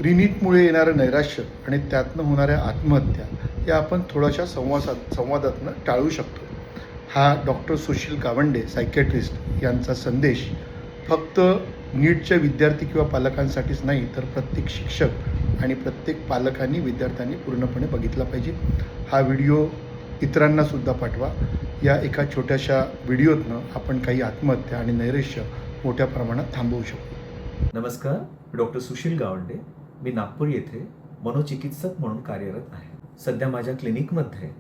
ऋणीतमुळे येणारं नैराश्य आणि त्यातनं होणाऱ्या आत्महत्या या आपण थोड्याशा संवादातनं टाळू शकतो. हा डॉक्टर सुशील गावंडे सायकॅट्रिस्ट यांचा संदेश फक्त नीटच्या विद्यार्थी किंवा पालकांसाठीच नाही, तर प्रत्येक शिक्षक आणि प्रत्येक पालकांनी विद्यार्थ्यांनी पूर्णपणे बघितला पाहिजे. हा व्हिडिओ इतरांनासुद्धा पाठवा. या एका छोट्याशा व्हिडिओतनं आपण काही आत्महत्या आणि नैराश्य मोठ्या प्रमाणात थांबवू शकतो. नमस्कार, डॉक्टर सुशील गावंडे. मी नागपूर येथे मनोचिकित्सक म्हणून कार्यरत आहे. सध्या माझ्या क्लिनिकमध्ये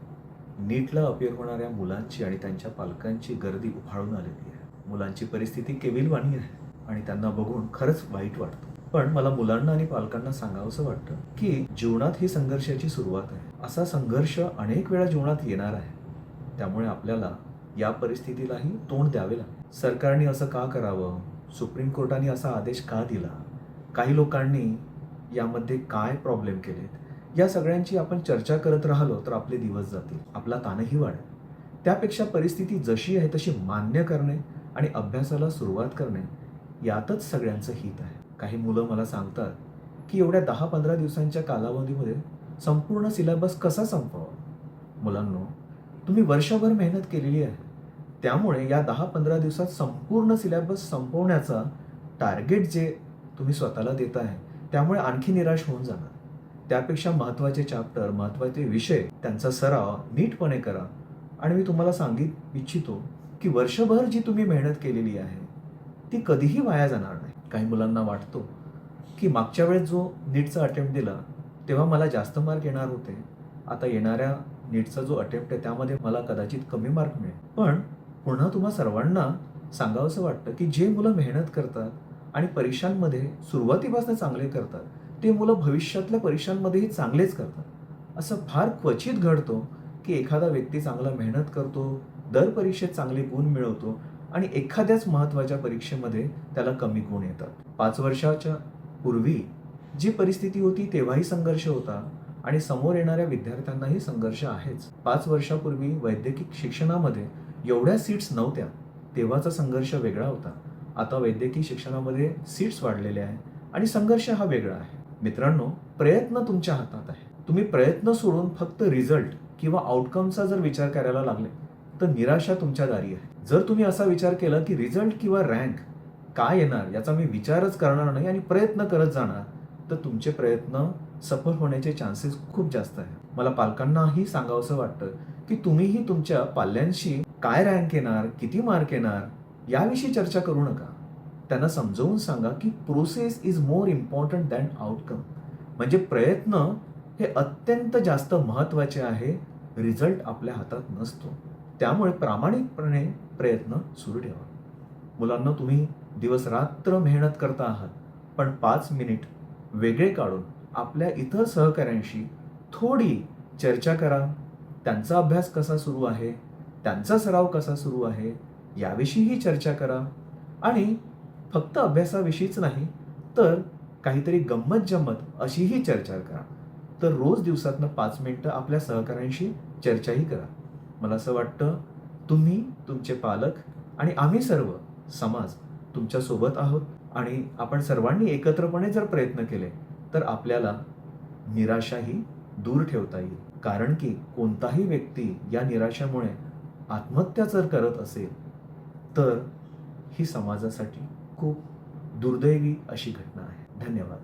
नीटला अपेअर होणाऱ्या मुलांची आणि त्यांच्या पालकांची गर्दी उफाळून आलेली आहे. मुलांची परिस्थिती केविलवाणी आहे आणि त्यांना बघून खरंच वाईट वाटतं. पण मला मुलांना आणि पालकांना सांगावंसं वाटतं की जीवनात ही संघर्षाची सुरुवात आहे. असा संघर्ष अनेक वेळा जीवनात येणार आहे. त्यामुळे आपल्याला या परिस्थितीलाही तोंड द्यावे लागेल. सरकारने असं का करावं? सुप्रीम कोर्टाने असा आदेश का दिला? काही लोकांनी यामध्ये काय प्रॉब्लेम केलेत? या सगळ्यांची आपण चर्चा करत राहिलो तर आपले दिवस जातील, आपला ताणही वाढेल. त्यापेक्षा परिस्थिती जशी आहे तशी मान्य करणे आणि अभ्यासाला सुरुवात करणे यातच सगळ्यांचं हित आहे. काही मुलं मला सांगतात की एवढ्या 10-15 दिवसांच्या कालावधीमध्ये संपूर्ण सिलेबस कसा संपवावा? मुलांनो, तुम्ही वर्षभर मेहनत केलेली आहे. त्यामुळे या 10-15 दिवसात संपूर्ण सिलेबस संपवण्याचा टार्गेट जे तुम्ही स्वतःला देत आहे, त्यामुळे आणखी निराश होऊन जाणार. त्यापेक्षा महत्त्वाचे चॅप्टर, महत्त्वाचे विषय त्यांचा सराव नीटपणे करा. आणि मी तुम्हाला सांगित इच्छितो की वर्षभर जी तुम्ही मेहनत केलेली आहे ती कधीही वाया जाणार नाही. काही मुलांना वाटतो की मागच्या वेळेस जो नीटचा अटेम्प्ट दिला तेव्हा मला जास्त मार्क येणार होते, आता येणाऱ्या नीटचा जो अटेम्प्ट आहे त्यामध्ये मला कदाचित कमी मार्क मिळेल. पण पुन्हा तुम्हा सर्वांना सांगावंसं वाटतं की जे मुलं मेहनत करतात आणि परीक्षांमध्ये सुरुवातीपासून चांगले करतात ते मुलं भविष्यातल्या परीक्षांमध्येही चांगलेच करतात. असं फार क्वचित घडतो की एखादा व्यक्ती चांगला मेहनत करतो, दर परीक्षेत चांगले गुण मिळवतो आणि एखाद्याच महत्त्वाच्या परीक्षेमध्ये त्याला कमी गुण येतात. 5 वर्षाच्या पूर्वी जी परिस्थिती होती तेव्हाही संघर्ष होता आणि समोर येणाऱ्या विद्यार्थ्यांनाही संघर्ष आहेच. 5 वर्षापूर्वी वैद्यकीय शिक्षणामध्ये एवढ्या सीट्स नव्हत्या, तेव्हाचा संघर्ष वेगळा होता. आता वैद्यकीय शिक्षणामध्ये सीट्स वाढलेल्या आहेत आणि संघर्ष हा वेगळा आहे. मित्रांनो, प्रयत्न तुमच्या हातात आहे. तुम्ही प्रयत्न सोडून फक्त रिझल्ट किंवा आउटकमचा जर विचार करायला लागले तर निराशा तुमच्या दारी आहे. जर तुम्ही असा विचार केला की रिझल्ट किंवा रँक काय येणार याचा मी विचारच करणार नाही आणि प्रयत्न करत जाणार, तर तुमचे प्रयत्न सफल होण्याचे चान्सेस खूप जास्त आहे. मला पालकांनाही सांगावंसं वाटतं की तुम्हीही तुमच्या पाल्यांशी काय रँक येणार, किती मार्क येणार याविषयी चर्चा करू नका. त्यांना समजावून सांगा की process is more important than outcome. म्हणजे प्रयत्न हे अत्यंत जास्त महत्त्वाचे आहे, रिझल्ट आपल्या हातात नसतो. त्यामुळे प्रामाणिकपणे प्रयत्न सुरू ठेवा. मुलांना तुम्ही दिवस रात्र मेहनत करता आहात, पण 5 मिनिट वेगळे काढून आपल्या इतर सहकाऱ्यांशी थोडी चर्चा करा. त्यांचा अभ्यास कसा सुरू आहे, त्यांचा सराव कसा सुरू आहे याविषयीही चर्चा करा. आणि फक्त अभ्यासाविषयीच नाही तर काहीतरी गंमत जम्मत अशीही चर्चा करा. तर रोज दिवसातनं 5 मिनिटं आपल्या सहकाऱ्यांशी चर्चाही करा. मला असं वाटतं तुम्ही, तुमचे पालक आणि आम्ही सर्व समाज तुमच्या सोबत आहोत आणि आपण सर्वांनी एकत्रपणे जर प्रयत्न केले तर आपल्याला निराशाही दूर ठेवता येईल. कारण की कोणताही व्यक्ती या निराशामुळे आत्महत्या जर करत असेल तर ही समाजासाठी खूप दुर्दैवी अशी घटना आहे. धन्यवाद.